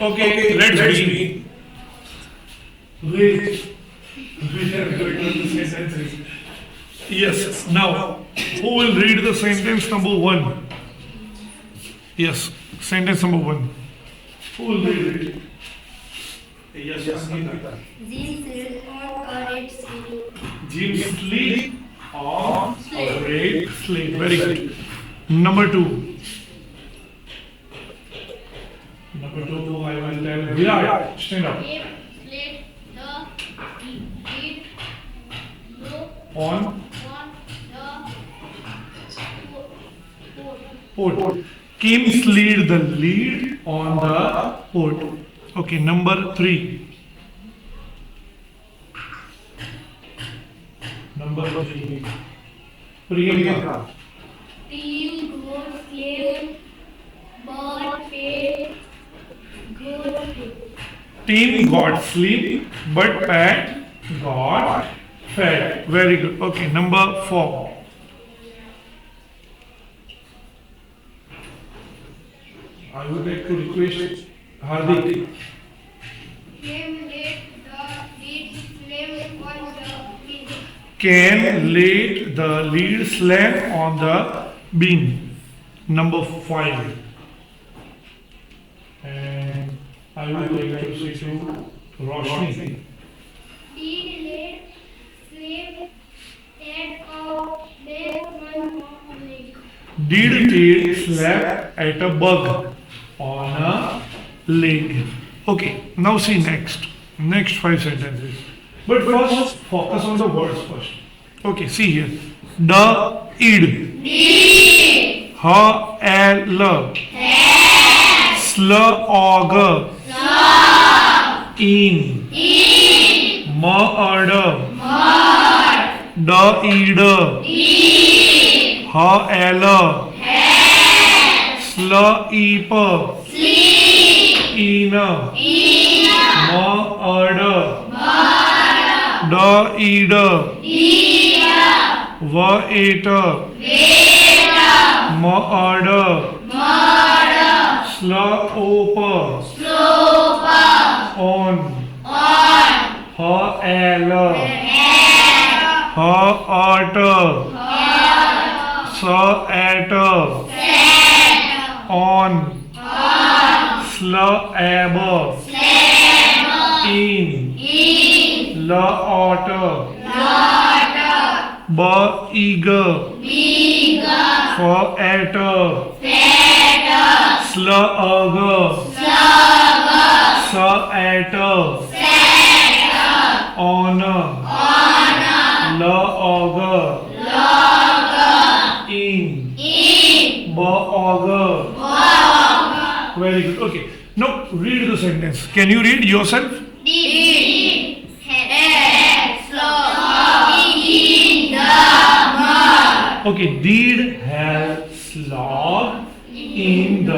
Okay, let's begin. Wait. We are going to say sentences. Yes. Now, who will read the sentence number 1? Yes, sentence number 1. Who will read it? Yes, Sangeeta. Jim sleep on Jim sleep on a red slate. a red slate. Very good. Number 2. Number 2, I will tell Virat. Stand up. Jim sleep the lead look On on the board. port. Kim slid the lead on the port. Okay, number 3. Number 3. Priyanka. Team goes slave but pay good. Team got sleep, but Pat got fed. Very good. Okay, number 4. I would like to request Hardik. Jim let the lead slave on the beam. Can lay the lead slab on the beam. Number 5. And I would like to say to Roshni. Lead let slave at a basement lake. Did they slap at a bug on a leg? Okay, now see next 5 sentences. But first, focus on the words first. Okay, see here. The id. Ha l. Slog. In. Murder. The id. Ha l. Sleep. In. Murder. The id. Wait. Murder. Slope. On. Her l. Her art. At. On. Slab. In. Lot. Big. For at. Slug. At. On. Log. In. Bog. Very good. Okay. Now read the sentence. Can you read yourself? Did had slog in the mud. Okay. Did have slog in the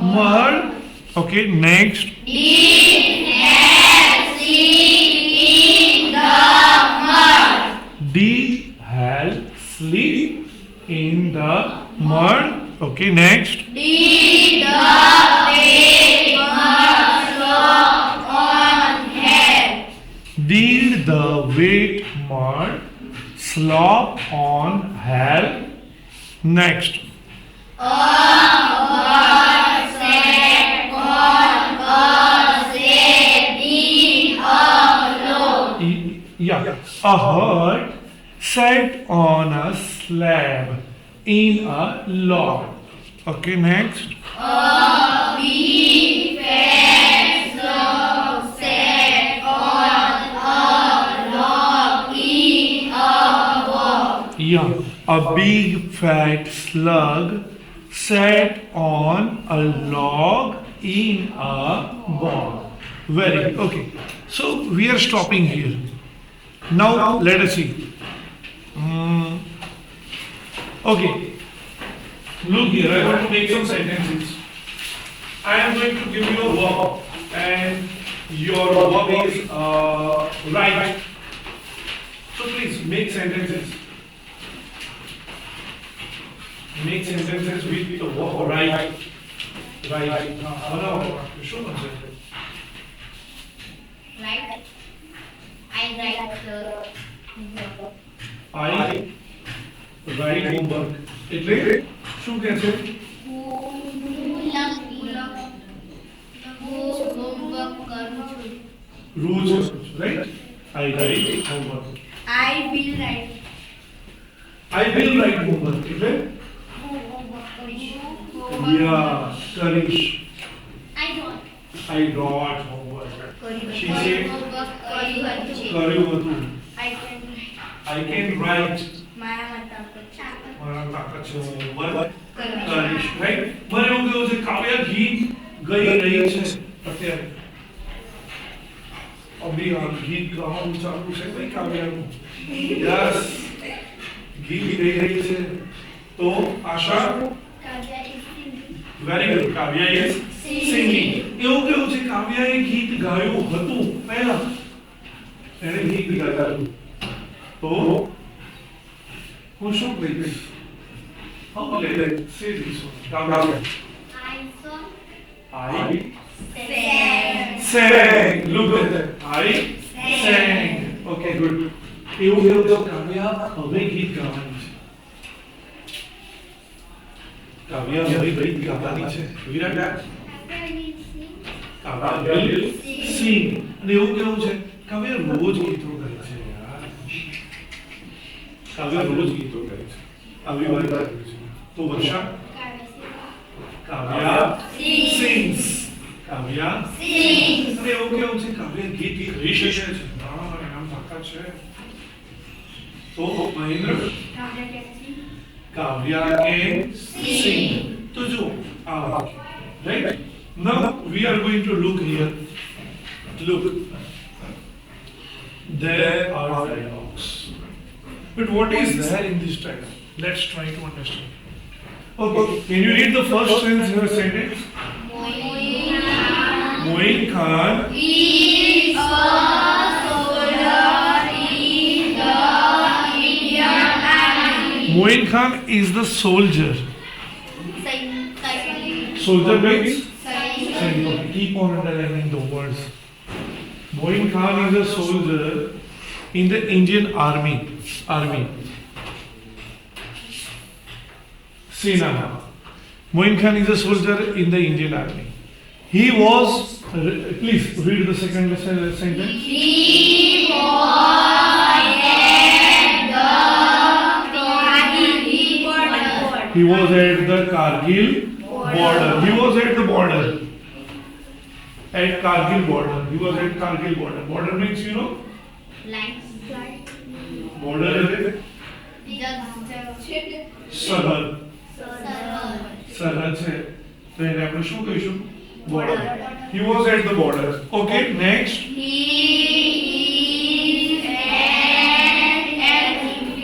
mud. Okay. Next. Did had sleep in the mud. Did have sleep in the mud. Okay. Next. Did the pavement slop on head. Did the wet mud slop on her? Next. Yeah. A herd sat on a slab in a log. Okay, next. Yeah. A big fat slug sat on a log in a bog. Very good. Okay. So we are stopping here. Now let us see. Okay. Look here. I want to make some sentences. I am going to give you a verb, and your verb is right. So please make sentences. Make sentences with the verb right. Right. બનાવો વાક્ય. શું બનશે? Right. I write the I right homework. એટલે શું કહે છે? homework કરું છું. રોજ right. I right homework. I will write. I will right homework. એટલે યા કરીશ. I don't. I don't homework. She said homework કર્યું છે. કર્યું હતું. I can write. I can right. મારા મતલબ મારા તાકાત છે હોમવર્ક કરીશ. કરીશ. રાઈટ. મને એવું કહ્યું છે કાવ્યા ગીત ગઈ રહી છે અત્યારે. અભી આ ગીત ગાવાનું ચાલુ છે ભાઈ કાવ્યાનું. યસ. ગીત ગઈ રહી છે. તો આશા Kavya is singing. Very good. Kavya is singing. એવું કેવું છે કાવ્યાએ ગીત ગાયું હતું પહેલા. એણે ગીત ગાયું હતું. તો હું શું કહી દઈશ? હા લે સે this Kavya. I saw. I Sang. sang. Look at that. I sang. Okay, good. એવું કેવું છે કાવ્યા હવે ગીત ગાવાની છે. કાવ્યા હવે ગીત ગાવાની છે. વિરાટ કાવ્યા will sing. અને એવું કેવું છે કાવ્યા રોજ ગીતો ગાય છે યાર. કાવ્યા રોજ ગીતો ગાય છે. આવી વાત છે. તો વર્ષા કાવ્યા sings. કાવ્યા Sing. અને એવું કેવું છે કાવ્યા ગીત ગાઈ શકે છે. હા એનામ તાકાત છે. તો Mahendra Kavya can sing. Kavya can sing. તો જો આ વાક્ય. Right? Now we are going to look here. Look. There are dialogues. But what is there in this dialogue? Let's try to understand. Okay, can you read the first sentence? Moin Khan Is a soldier in the Indian Army. Moin Khan is the soldier. Soldier means Sainik. Keep on underlining the words. Moin Khan is a soldier in the Indian army. Sena. Moin Khan is a soldier in the Indian army. He was. Please read the second sentence. He was at the Kargil border. He was at the Kargil border. He was at the border. At Kargil border. He was at Kargil border. Border means you know. Border is સરહદ. સરહદ છે તો એને આપણે શું કહીશું? Border. He was at the border. Okay, next. He is an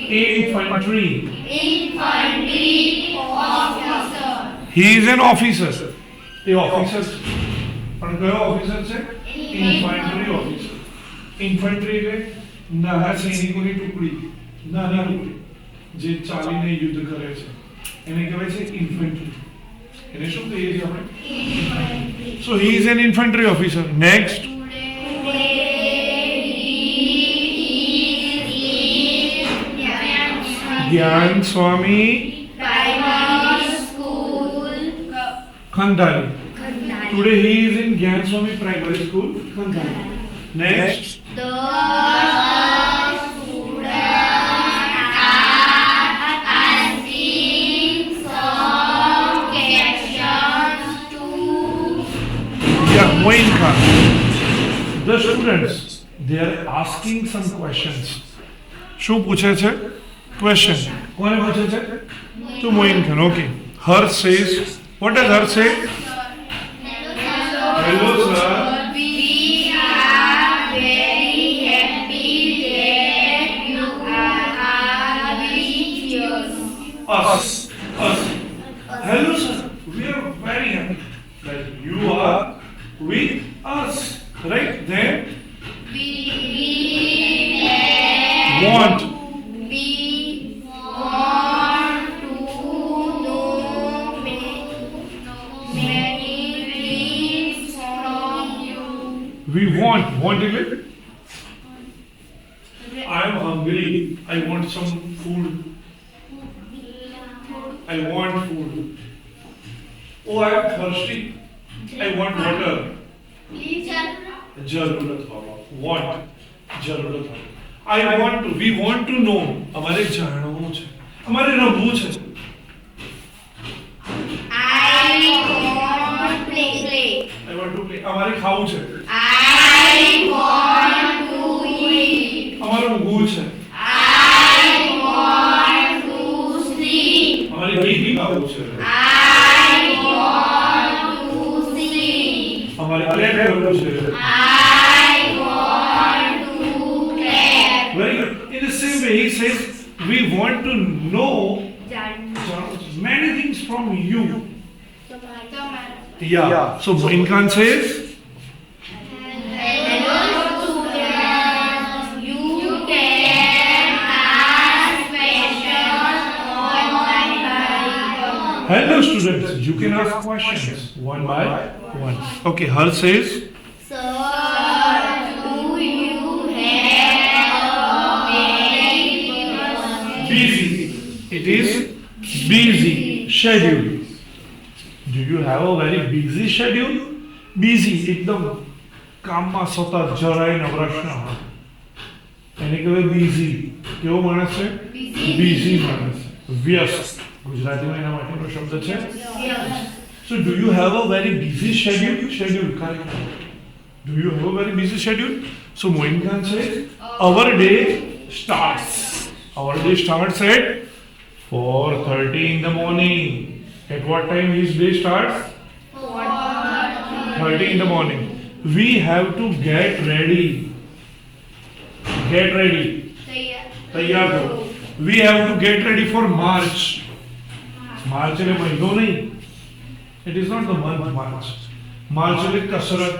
Infantry. infantry officer. He is an officer. A officer છે. પણ કયો ઓફિસર છે? Infantry officer. ઇન્ફન્ટ્રી એટલે નાના સૈનિકોની ટુકડી, નાની ટુકડી જે ચાલીને યુદ્ધ કરે છે એને કહેવાય છે ઇન્ફન્ટ્રી. એને શું કહીએ છીએ આપણે? So he is an infantry officer. Next. Gyan Swami Primary school. ખંધાલી. Today he is in Gyan Swami Primary School, Khandali. Next. The students are asking some questions to Yeah, Moin Khan. The students, they are asking some questions. શું પૂછે છે? Question. કોને પૂછે છે? To Moin Khan. Okay. Her says, what does her say? Hello sir. We are very happy that you are with us. Us. Hello sir. We are very happy that you are with us. Right? Then We want. We want to know many We want એટલે I am hungry. I want some food. I want food. Oh, I am thirsty. I want water. જરૂરત હોવો. Want. જરૂરત હોવો. I want to. We want to know. અમારે જાણવું છે. અમારે રમવું છે. I want to play. I want to play. અમારે ખાવું છે. I want to eat. અમારે ઊંઘવું છે. I want to sleep. અમારે ગીત ગાવું છે. I want to sing. અમારે પ્લેન કરવું છે. I want to clap. Very good. In the same way, he says, we want to know many things from you. Yeah. So Moin Khan says, Hello students, you can ask questions on my Bible. hello students, you can ask questions one by one. Okay, Har says, Sir, do you have a very busy. It is busy schedule. Do you have a very busy schedule? Busy, એકદમ કામમાં સતત જરાય નવરાશ ના હોય એને કહેવાય busy. કેવો માણસ છે? Busy માણસ. વ્યસ્ત. ગુજરાતીમાં એના માટેનો શબ્દ છે. So do you have a very busy schedule? Schedule, correct. Do you have a very busy schedule? So Moin Khan says, our day starts. Our day starts at 4:30 in the morning. At what time his day starts? 4:30 in the morning. We have to get ready. Get ready. તૈયાર થો. We have to get ready for March. March એટલે મહિનો નહીં. It is not the month March. March એટલે કસરત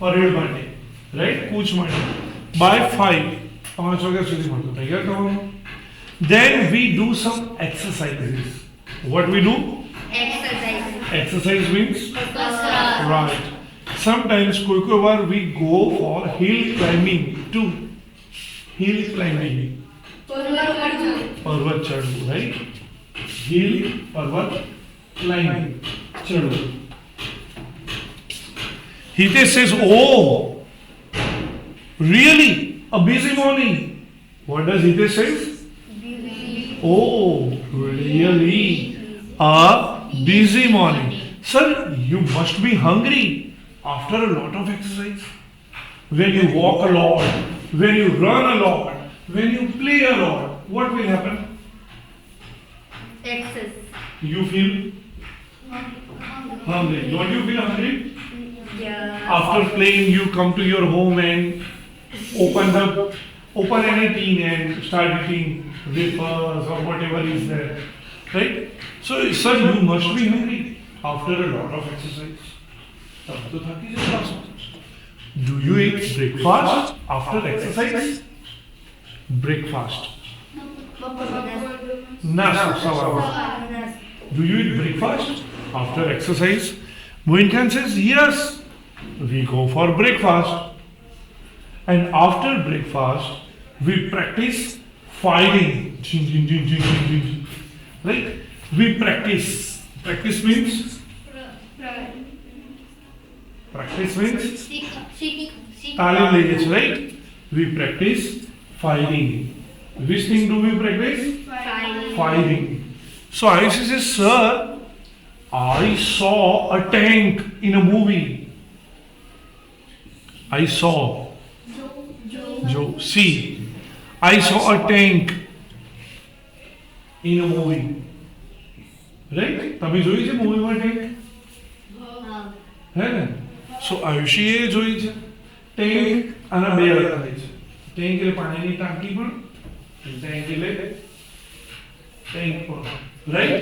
parade માટે. Right? કૂચ માટે. By 5. 5 વાગ્યા સુધીમાં તો તૈયાર થવાનું. Then we do some exercises. What we do? Exercise. Exercise means right. Sometimes કોઈ વાર we go for hill climbing too. Hill climbing. પર્વત ચડવું, right? Hill, પર્વત, climbing, ચડવું. Hitesh says, oh, really? A busy morning. What does Hitesh say? Oh, really? A busy morning. Sir, you must be hungry after a lot of exercise. When you walk a lot, when you run a lot, when you play a lot, what will happen? Excess. You feel hungry. Don't you feel hungry? Yeah. After playing, you come to your home and open any tin and start eating wafers or whatever is there. Right? So, sir, you must be hungry after a lot of exercise. Do you eat breakfast after exercise? Breakfast. Nasta. Do you eat breakfast after exercise? Moin Khan says, yes. We go for breakfast. And after breakfast, we practice fighting. Right? We practice. Practice means? Practice means? Talim lege છે, right? We practice fighting. Which thing do we practice? Fighting. So Ayushi says, sir, I saw a tank in a movie. I saw. See. I saw a tank in a movie. Right? તમે જોઈ છે મૂવીમાં tank? હે ને? સો આયુષીએ જોઈ છે. Tank આના બે અર્થ થાય છે. ટેન્ક એટલે પાણીની ટાંકી પણ, ટેન્ક એટલે ટેન્ક પણ. Right?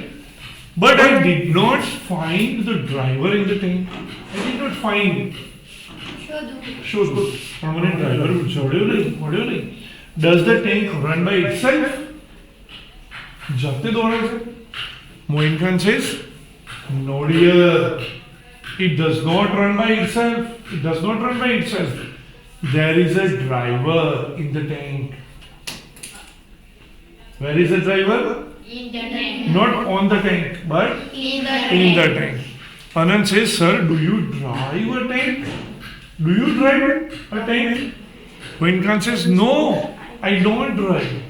But I did not find the driver in the tank. I did not find it. શોધો. પણ મને ડ્રાઈવર મળ્યો નહીં. Does the tank run by itself? જાતે દોડે છે? Moin Khan says, no dear. It does not run by itself. It does not run by itself. There is a driver in the tank. Where is the driver? In the tank. Not on the tank, but In the in the tank. Anand says, sir, do you drive a tank? Do you drive a tank? Moin Khan says, no, I don't drive.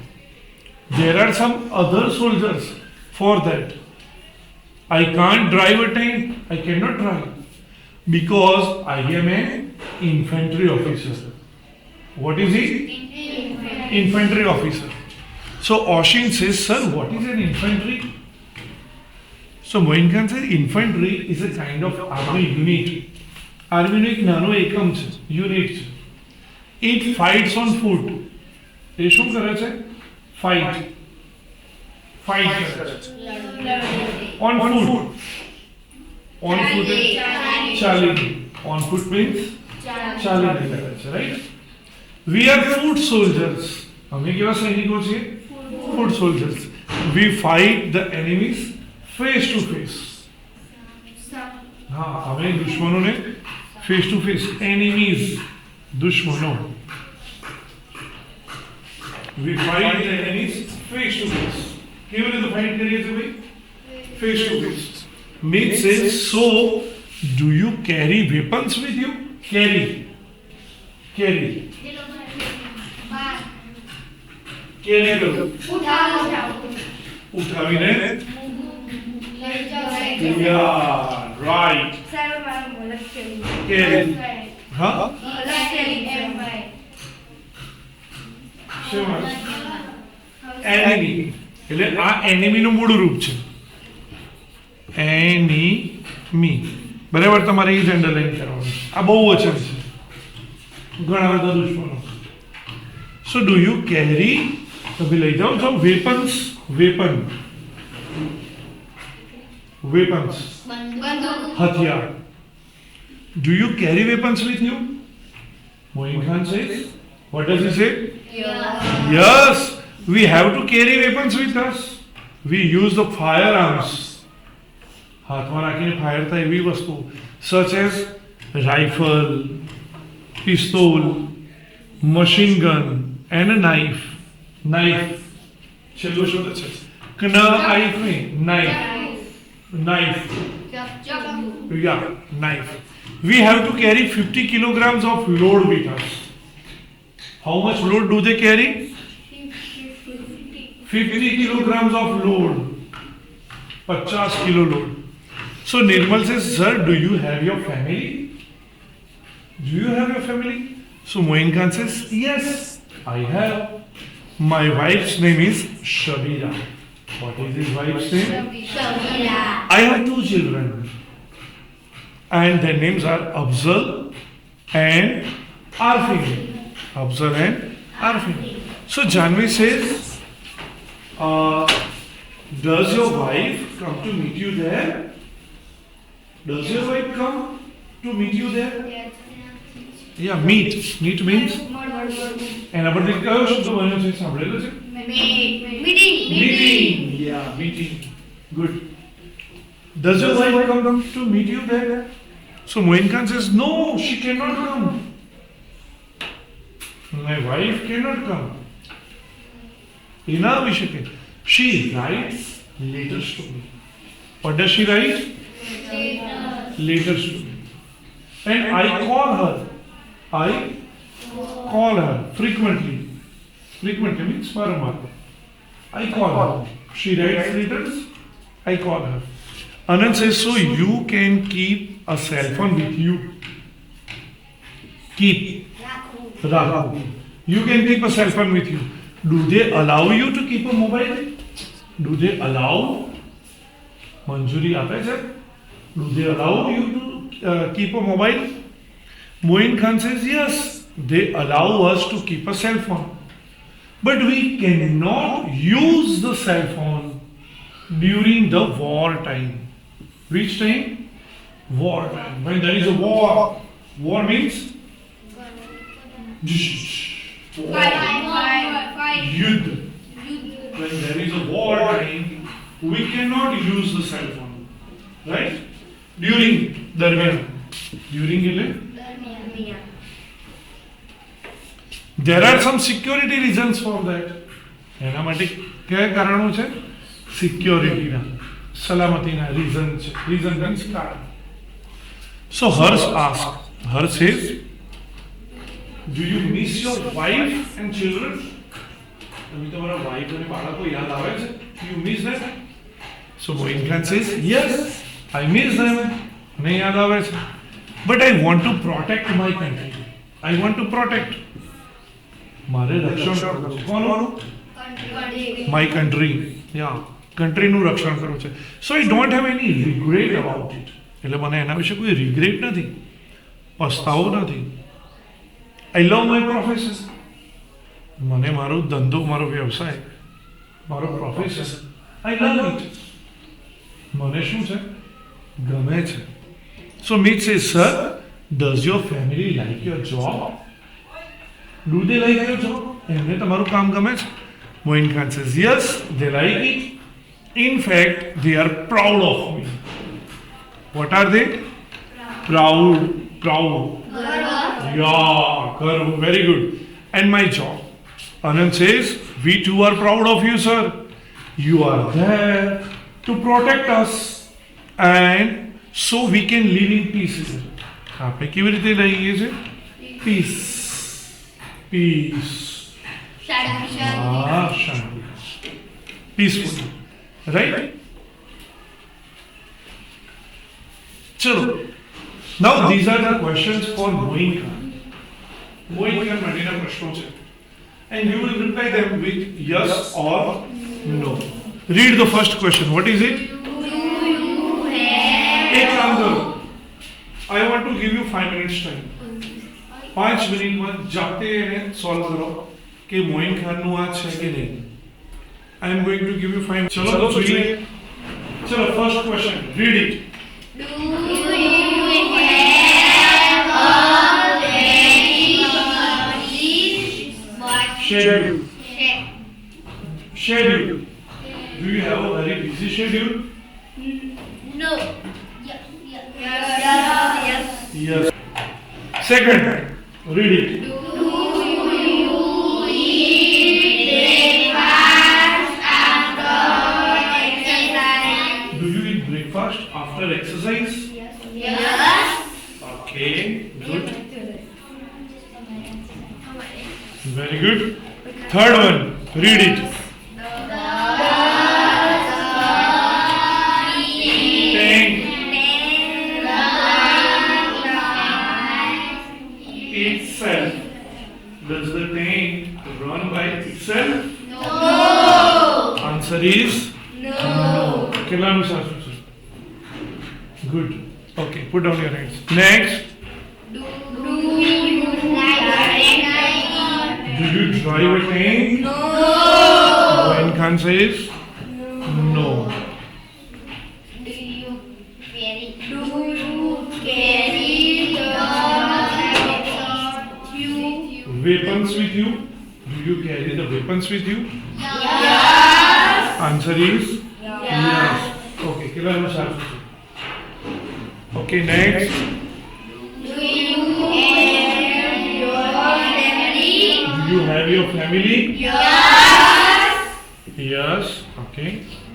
There are some other soldiers for that. I can't drive a tank. I cannot drive. Because I am an infantry officer. What is he? Infantry officer. So Oshin says, sir, what is an infantry? So Moin Khan says, infantry is a kind of army unit. Army નો એક નાનો એકમ છે, unit છે. It fights on foot. એ શું કરે છે? Fight. Fight કરે છે. On foot. On foot ચાલીને. On foot means ચાલીને કરે છે, right? We are foot soldiers. અમે કેવા સૈનિકો છીએ? Foot soldiers. We fight the enemies face to face. हाँ, हमें दुश्मनों ने face to face, enemies, दुश्मनों. We fight the enemies face to face. केवल तो fight करिए तो भाई face to face. Meet says, so do you carry weapons with you? Carry. Carry करो. उठावीने. Yeah, right. Carry. हाँ? શેમાં? Enemy. એટલે આ enemy નું મૂળ રૂપ છે. Enemy. બરાબર, તમારે એ જ અંડરલાઈન કરવાનું. આ બહુવચન છે. ઘણા બધા દુશ્મનો. So do you carry? તમે લઈ જાઓ છો weapons. હથિયાર. Do you carry weapons with you? Moin Khan says, what does he say? Yes, we have to carry weapons with us. We use the firearms. હાથમાં રાખીને ફાયર થાય એવી વસ્તુ, such as rifle, pistol, machine gun and a knife. છેલ્લો શબ્દ છે knife નહીં, knife. Yeah, knife. We have to carry 50 kilograms of load with us. How much load do they carry? 50 kilograms of load. 50 kilo load. So Nirmal says, sir, do you have your family? Do you have your family? So Moin Khan says, yes, I have. My wife's name is Shabira. What is his wife's name? I have 2 children. And their names are Afzal and Arfin. Afzal and Arfin. So Janvi says, does your wife come to meet you there? Does your wife come to meet you there? Yeah, meet. Meet means? એના પરથી કયો શબ્દ બન્યો છે, સાંભળેલો છે? Meeting. Yeah, meeting. Good. Does your wife come to meet you there? So Moin Khan says, no, she cannot come. My wife cannot come. Ina Vishake. She writes letters to me. What does she write? Letters to me. And I call her. Frequently. Frequently means paramar. I call her. She writes letters. I call her. Anand says, so you can keep a cell phone with you. Keep. Rakhu. You can keep a cell phone with you. Do they allow you to keep a mobile? Do they allow? Manjuri aata hai sir? Do they allow you to keep a mobile? Moin Khan says, yes, they allow us to keep a cell phone. But we cannot use the cell phone during the war time. Which time? War time. When there is a war. War means? Yudh. When there is a war time, we cannot use the cell phone. Right? During દરમિયાન. During એટલે there are some security reasons for that. એના માટે કયા કારણો છે? સિક્યોરિટીના, સલામતીના reason છે. Reason means કારણ. So Harsh asked, Harsh says, do you miss your wife and children? તમે તમારા વાઇફ અને બાળકો યાદ આવે છે? You miss them? So Moin Khan says, yes, I miss them. મને યાદ આવે છે. But I want to protect my country. I want to protect. મારે રક્ષણ કરવું છે. કોનું? My country. Yeah. કન્ટ્રીનું રક્ષણ કરવું છે. So I don't have any regret about it. એટલે મને એના વિશે કોઈ રિગ્રેટ નથી, પસ્તાવો નથી. I love my profession. મને મારો ધંધો, મારો વ્યવસાય, મારો પ્રોફેશન, I love it. મને શું છે? ગમે છે. So Meet says, sir, does your family like your job? Do they like your job? એમને તમારું કામ ગમે છે? Moin Khan says, yes, they like it. In fact, they are proud of me. What are they? Proud. Yeah, Garv, very good. And my job. Anand says, we too are proud of you, sir. You are there to protect us, and so we can live in peace. આપણે કેવી રીતે લઈએ છીએ? Peace. Shanti. Peaceful. Right? Chalo. Now these are the questions for Moin Khan. Moin Khan માટેના પ્રશ્નો છે. And you will reply them with yes or no. Read the first question. What is it? એક કામ કરો. I want to give you 5 minutes time. 5 મિનિટમાં જાતે એને solve કરો કે મોઇન ખાનનું આ છે કે નહીં. I am going to give you 5 minutes. ચલો જોઈએ. ચલો first question. Read it. Schedule. Do you have a very busy schedule? No. Yes. Second, read it. Do you eat breakfast after exercise? Yes. Okay, good. Very good. Third one, read it. Itself. Does the tank run by itself? No. Answer is No. કેટલાનું સાચું છે? Good. Okay, put down your hands. Next. Do you Do you drive a tank? No. Moin Khan says no. Do you carry Weapons with you? Do you carry the weapons with you? Yes. Answer is yes. Okay, કેટલાનું સાચું છે? Okay, next. Do you have your family? Do you have your family? Yes. Yes. Okay.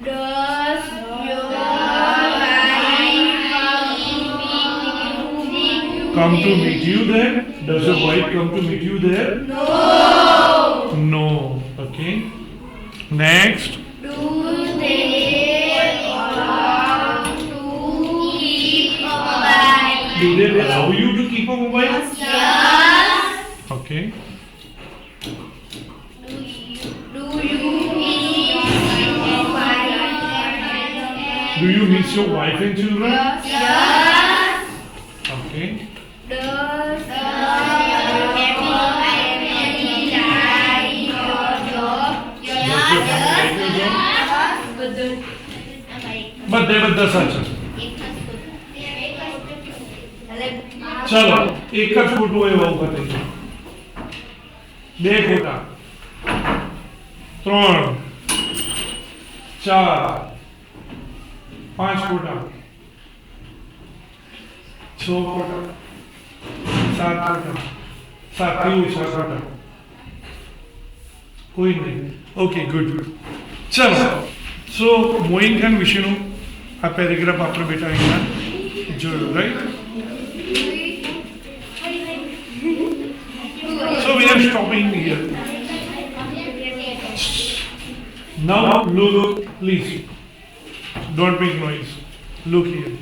Does your wife Come to meet you there? Does your wife come to meet you there? No. No. Okay. Next. Do they allow to keep a bike? Do they allow you to keep a mobile? Yes. Okay. Do you miss your wife? Do you miss your wife and children? Yes. Okay. Does your family like your job? Does your family like your job? બધા સાચા છે. ચલો એક જ ખોટું હોય એવા ઉભા થઈ જાય. 2 ખોટા, 3, 4, 5 ખોટા, 6 ખોટા 7 ખોટા 7 થી ઓછા ખોટા કોઈ નહીં ઓકે ગુડ ચલો સો મોઇન ખાન વિશેનું આ પેરેગ્રાફ આપણે બેટા અહીંયા જોયું right so we are stopping here now look please don't make noise look here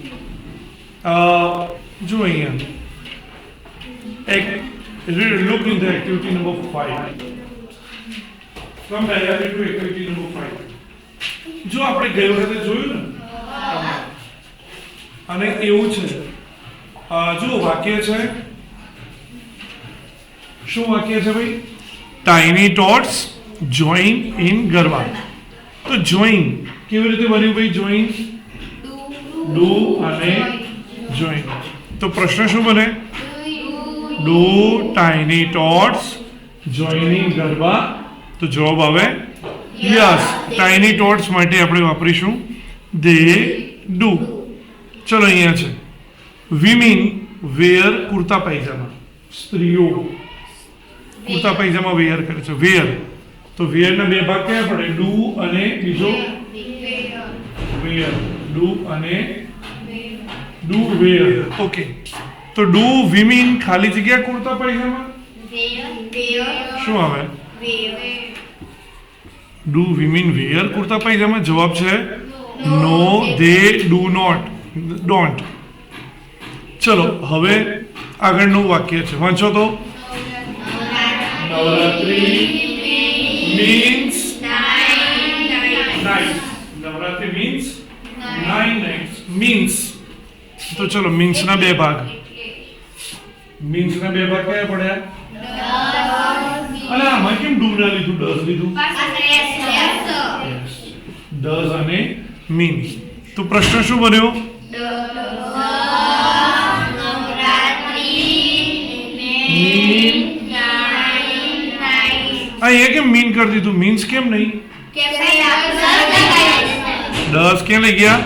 જો અહીંયા look in the activity number 5 come directly to activity number 5 જો આપણે ગઈ વખતે જોયું ને અને એવું છે જો વાક્ય છે શું વાક્ય છે ભાઈ ટાઇની ટોટ્સ જોઈન ઇન ગરબા તો જોઈન કેવી રીતે બન્યું ભાઈ જોઈન ડુ અને જોઈન તો પ્રશ્ન શું બને do tiny ટોટ્સ join in garba તો જવાબ આવે યસ ટાઇની ટોટ્સ માટે આપણે વાપરીશું દે ડુ ચલો અહીંયા છે વિમેન વેર કુર્તા પાયજામા સ્ત્રીઓ કુર્તા પાયજામા વેર કરે છે વેર તો વેર ના બે ભાગ કયા પડે ડુ અને બીજો વેર ડુ અને ડુ વેર ઓકે તો ડુ વિમેન ખાલી જગ્યા કુર્તા પાયજામા શું આવે ડુ વિમેન વેર કુર્તા પાયજામા જવાબ છે નો દે ડુ નોટ ડોન્ટ ચલો હવે આગળનું વાક્ય છે વાંચો તો Navratri means 9 nights Navratri means 9 nights means તો ચલો means ના બે ભાગ means ના બે ભાગ કયા પડ્યા અલા આમાં કેમ ડુ ના લીધું ડઝ લીધું ડઝ અને means તો પ્રશ્ન શું બન્યો અહીંયા કેમ મીન કરી દીધું મીન્સ કેમ નહીં દસ ક્યાં લઈ ગયા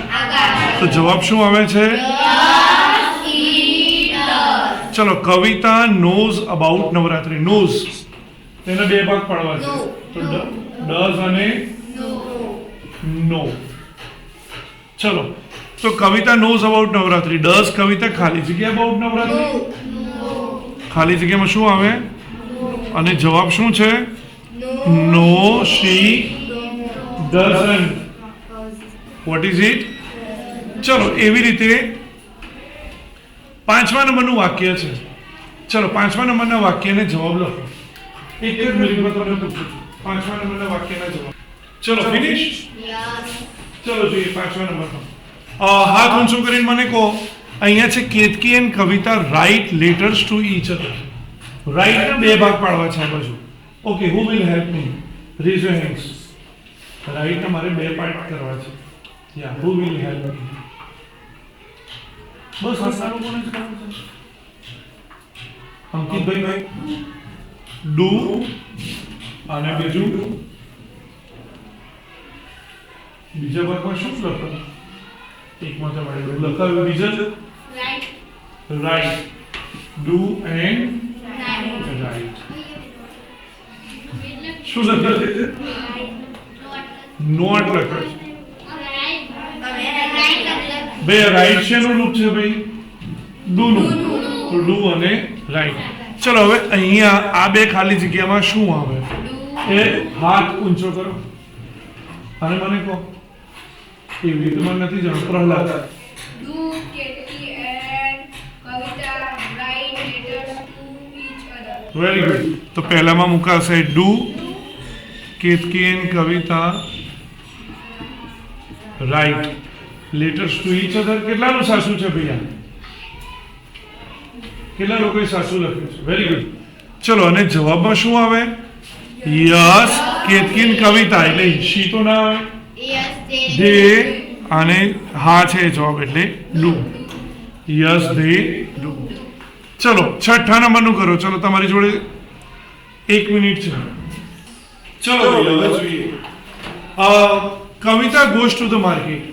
તો જવાબ શું આવે છે ચલો કવિતા નોઝ અબાઉટ નવરાત્રી નોઝ તેના બે ભાગ પાડવા છે તો ડઝ અને નો ચલો તો કવિતા નોઝ અબાઉટ નવરાત્રી ડઝ કવિતા ખાલી જગ્યા અબાઉટ નવરાત્રી ખાલી જગ્યામાં શું આવે અને જવાબ શું છે નો શી ડઝન્ટ વોટ ઇઝ ઇટ ચલો એવી રીતે 5મા નંબરનું વાક્ય છે ચલો 5મા નંબરના વાક્યને જવાબ લખો એક જ મિનિટમાં તમને પૂછું છું 5મા નંબરના વાક્યના જવાબ ચલો ફિનિશ ચલો જોઈએ 5મા નંબરનો હાથ ઊંચો કરીને મને કહો અહીંયા છે Ketki and Kavita write letters to each other રાઇટના બે ભાગ પાડવા છે આ બાજુ okay who will help me raise your hands રાઇટના મારે બે પાર્ટ કરવા છે યા હુ વિલ હેલ્પ મી બસ આ લોકોને જ કરવું છે અંકિતભાઈ ડુ અને બીજું બીજા ભાગમાં શું લખો એકમાં તમારે લખાવ્યું બીજા રાઈટ ડુ એન્ડ રાઈટ શું લખ્યું છે નોટ લખ્યું બે રાઈટ શેનું રૂપ છે ભાઈ ડુ નું તો ડુ અને રાઈટ ચલો હવે અહીંયા આ બે ખાલી જગ્યામાં શું આવે એ હાથ ઊંચો કરો અને મને કહો એવી રીતે મને નથી જાણ Prahlad Do Ketki and Kavita write letters to each other. Very good તો પહેલામાં મુકાશે do Ketki and Kavita write letters to each other કેટલાનું સાસુ છે ભૈયા કેટલા લોકોએ સાસુ લખ્યું છે વેરી ગુડ ચલો અને જવાબમાં શું આવે યસ કેતકી એન્ડ કવિતા એટલે શી તો ના આવે Yes, દે અને હા છે જવાબ એટલે ડુ યસ દે ડુ ચલો 6ઠ્ઠા નંબરનું કરો ચલો તમારી જોડે 1 મિનિટ છે ચલો ભાઈ હવે જોઈએ કવિતા ગોઝ ટુ ધ માર્કેટ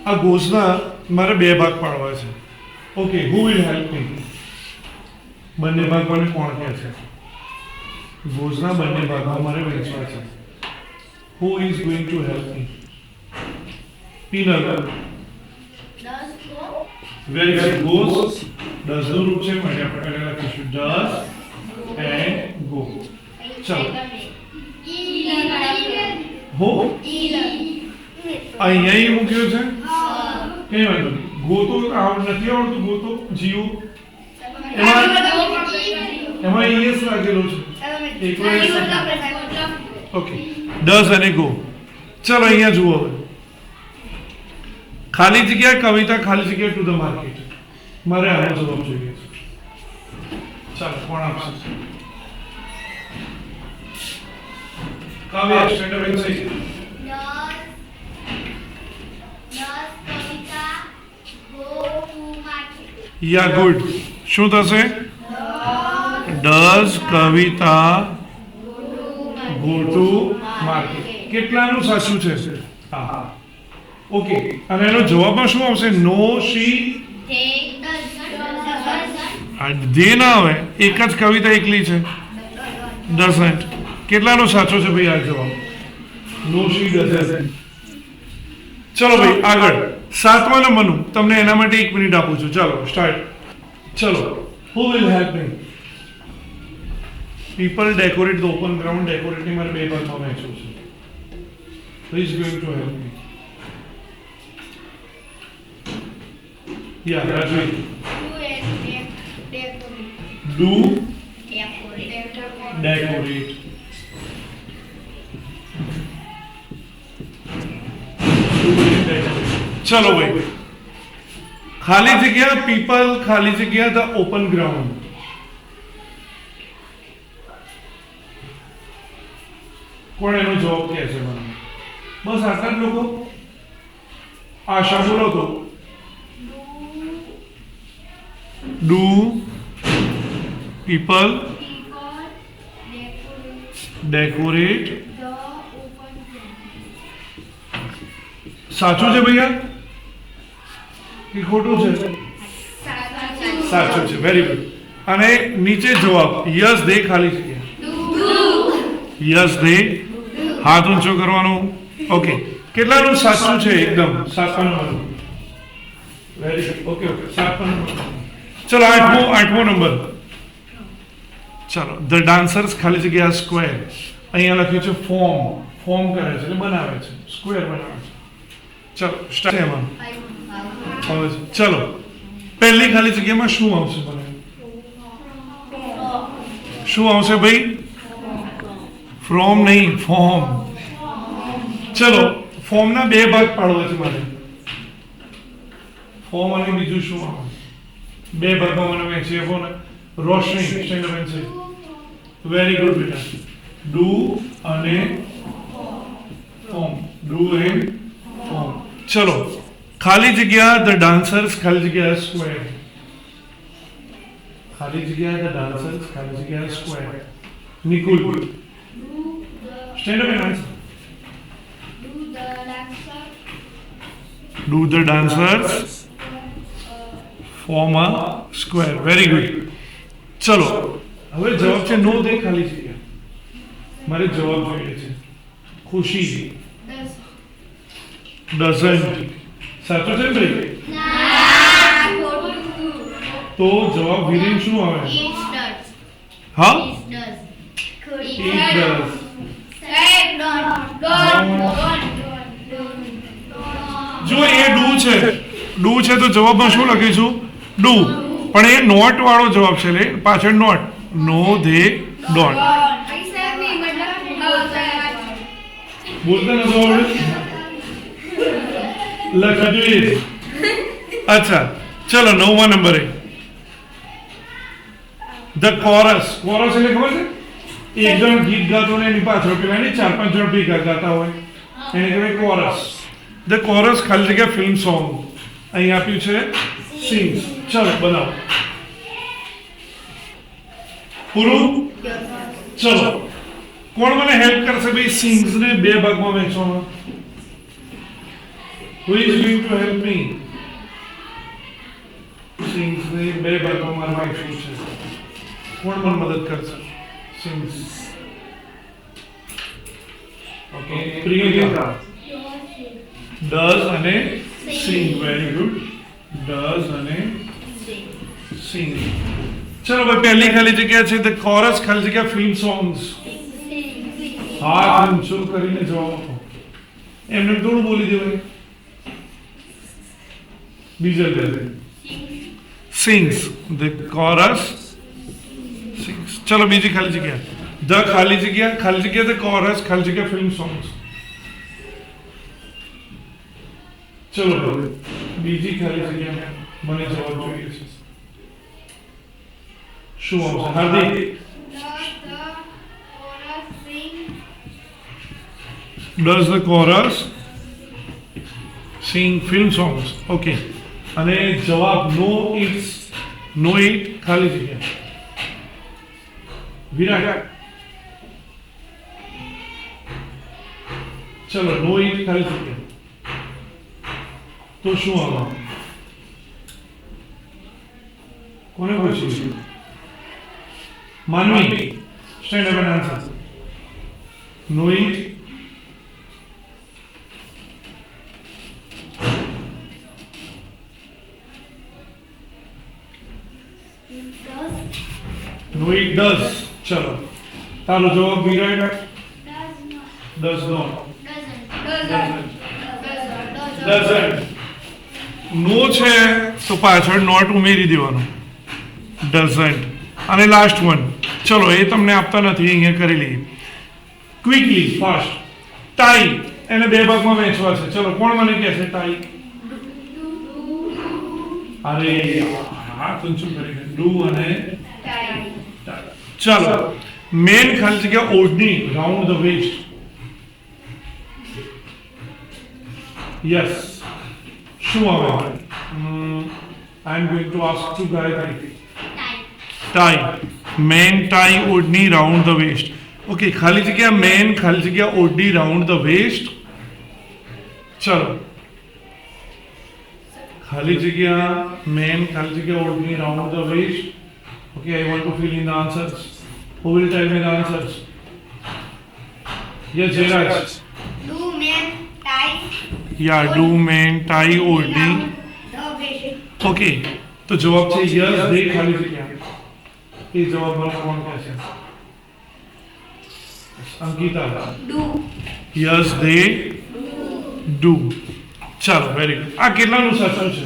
આ ગોઝના મારે બે ભાગ પાડવા છે ઓકે, હુ વિલ હેલ્પ મી? બંને ભાગ મને કોણ કહે છે? ભોજના બંને ભાગમાં મારે વહેંચવા છે. Who is going to help me? Pinal. Very good. Goes does નું રૂપ છે માટે આપણે પહેલા લખીશું ડઝ એન્ડ ગો. ચલો હો અહીંયા ઈ મૂક્યો છે કઈ વાંધો નહીં. ગો તો નથી આવડતું. ગો તો જીવ એમાં ઈએસ લાગેલો છે. ઓકે, ડઝ અને ગો. ચલો અહીંયા જુઓ હવે. ખાલી જગ્યા કવિતા ખાલી જગ્યા ટુ ધ માર્કેટ. મારે આનો જવાબ જોઈએ છે. ચાલો કોણ આપશે? કાવ્ય stand up and say. Yeah good. શું થશે? Does Kavita go to market. કેટલાનું સાચું છે? હા. ઓકે, અને એનો જવાબમાં શું આવશે? નો શી. જે ના આવે, એક જ કવિતા એકલી છે. ડઝન્ટ. કેટલાનો સાચો છે ભાઈ આ જવાબ? નો શી ડઝન્ટ. ચલો ભાઈ આગળ. 7મા નંબરનું તમને એના માટે 1 મિનિટ આપું છું. ચાલો સ્ટાર્ટ. ચલો, who will help me? People decorate the open ground. ડેકોરેટની મારે 2 ભાગમાં વહેંચવું છે. Who is going to help me? Yeah, Rajvi. Do decorate. चलो भाई. खाली जगह पीपल, खाली जगह द ओपन ग्राउंड. કોણ એનો જવાબ કહે છે મને? બસ આટલા જ લોકો. આશા બોલો તો. Do people decorate? સાચું છે ભૈયા કે ખોટું છે? સાચું છે. Very good. અને નીચે જવાબ યસ દે ખાલી જગ્યા. યસ દે. હાથ ઊંચો કરવાનો. ઓકે, કેટલાનું સાચું છે? એકદમ 7મા number. Very good. Okay okay, 7મા નંબર. चलो 8મો નંબર. ચલો, ધ ડાન્સર્સ ખાલી જગ્યા સ્ક્વેર. અહીંયા લખ્યું છે ફોર્મ. ફોર્મ કરે છે એટલે બનાવે છે, સ્ક્વેર બનાવે છે. ચલો સ્ટાર્ટ. એમાં હવે ચલો પહેલી ખાલી જગ્યામાં શું આવશે? મને શું આવશે ભાઈ? ફ્રોમ નહીં, ફોર્મ. ચલો, ફોર્મના 2 ભાગ પાડવા છે મારે. ફોર્મ અને બીજું શું આવે? 2 ભાગમાં મને વહેંચી આપો ને. Roshni stand up and say. Very good બેટા. ડુ અને ફોર્મ. Do and form. ચલો, ખાલી જગ્યા ધ ડાન્સર્સ ખાલી જગ્યા સ્ક્વેર. ખાલી જગ્યા ધ ડાન્સર્સ ખાલી જગ્યા square. Nikul stand up and answer. Do the dancers form a square. Very good. ચલો હવે જવાબ છે નો દે ખાલી જગ્યા. મારે જવાબ જોઈએ છે. ખુશી ડઝન્ટ. સાચું છે ભાઈ? તો જવાબ વિરીન શું આવે? હા, it does. જો એ ડુ છે, ડુ છે તો જવાબમાં શું લખીશું? ડુ. પણ એ નોટ વાળો જવાબ છે. એટલે પાછળ નોટ. No they don't. બોલતા નતો આવડે? લખાતું. અચ્છા, ચલો 9મા નંબરે. The chorus. કોરસ એટલે ખબર છે? એક જણ ગીત ગાતો ને એની પાછળ પેલા ને 4-5 જણ ભેગા ગાતા હોય એને કહેવાય કોરસ. ધ કોરસ ખાલી જગ્યા ફિલ્મ સોંગ. અહીં આપ્યું છે સિંગ્સ. ચલો બનાવો. પૂરું? ચલો, કોણ મને હેલ્પ કરશે ભાઈ સિંગ્સ ને 2 ભાગમાં વહેંચવામાં? Who is going to help me? Sings ને બે ભાગોમાં રાખવું છે. કોણ મને મદદ કરશે? સિંગ્સ. ઓકે, પ્રિયંકા. ડઝ અને સિંગ. Very good. ડઝ અને સિંગ. ચલો ભાઈ, પહેલી ખાલી જગ્યા છે ધ કોરસ ખાલી જગ્યા ફિલ્મ સોંગ્સ. હાથ ઊંચો કરીને જવાબ આપો. એમને થોડું બોલી દેવાય. બીજા બે સિંગ્સ. The chorus sings. ચલો બીજી ખાલી જગ્યા ધ ખાલી જગ્યા ધ કોરસ ખાલી જગ્યા ફિલ્મ સોંગ્સ. ચલો બીજી ખાલી જગ્યા મને જવાબ જોઈએ છે. શું આવશે? હાર્દિક. Does the chorus Does sing? the chorus sing film songs? Okay. અને જવાબ નો ઇટ ખાલી જગ્યા. વિરાટ. ચલો નો ઇટ ખાલી જગ્યા. તો શું આવવાનું? કોને પૂછ્યું? Manvi. Stand up and answer. No it. No, it does. ચલો તારો જવાબ વિરાટ. Does not. Does not. Doesn't. નો છે તો પાછળ નોટ ઉમેરી દેવાનો. Doesn't. અને લાસ્ટ વન. ચલો એ તમને આપતા નથી, અહીંયા કરી લઈએ. Quickly fast. ટાઈ. એને બે ભાગમાં વહેંચવા છે. ચલો કોણ મને કહે છે ટાઈ? અરે હા ઊંચું કરીને ડુ અને ચાલો મેન ખાલી જગ્યા ઓઢણી રાઉન્ડ ધ વેસ્ટ. યસ. શું આવે? I am going to ask to Gayatri. Tie. Man tie ઓઢણી રાઉન્ડ ધ વેસ્ટ. ઓકે, ખાલી જગ્યા મેન ખાલી જગ્યા ઓઢણી રાઉન્ડ ધ વેસ્ટ. ચલો ખાલી જગ્યા મેન ખાલી જગ્યા ઓઢણી round the waist. Okay, I want to fill in the answers. Who will tell me the answers? Yes, Jairaj. Do men tie Yeah, do men tie oldie. the waist? Okay, तो जवाब છે yes, they ખાલી જગ્યા. એ જવાબ મને કોણ કહે છે? Ankita. Do. Yes, they do. ચાલો વેરી ગુડ. આ કેટલાનું સાચું છે?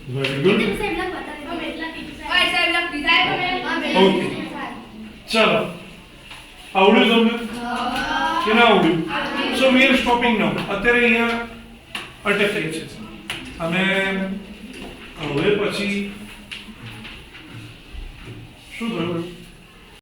Very good. ઓકે ચાલો આવડ્યું તમને કે ના આવડ્યું? સો વી આર સ્ટોપિંગ નાઉ. અત્યારે અહીંયા અટકીએ છીએ અને હવે પછી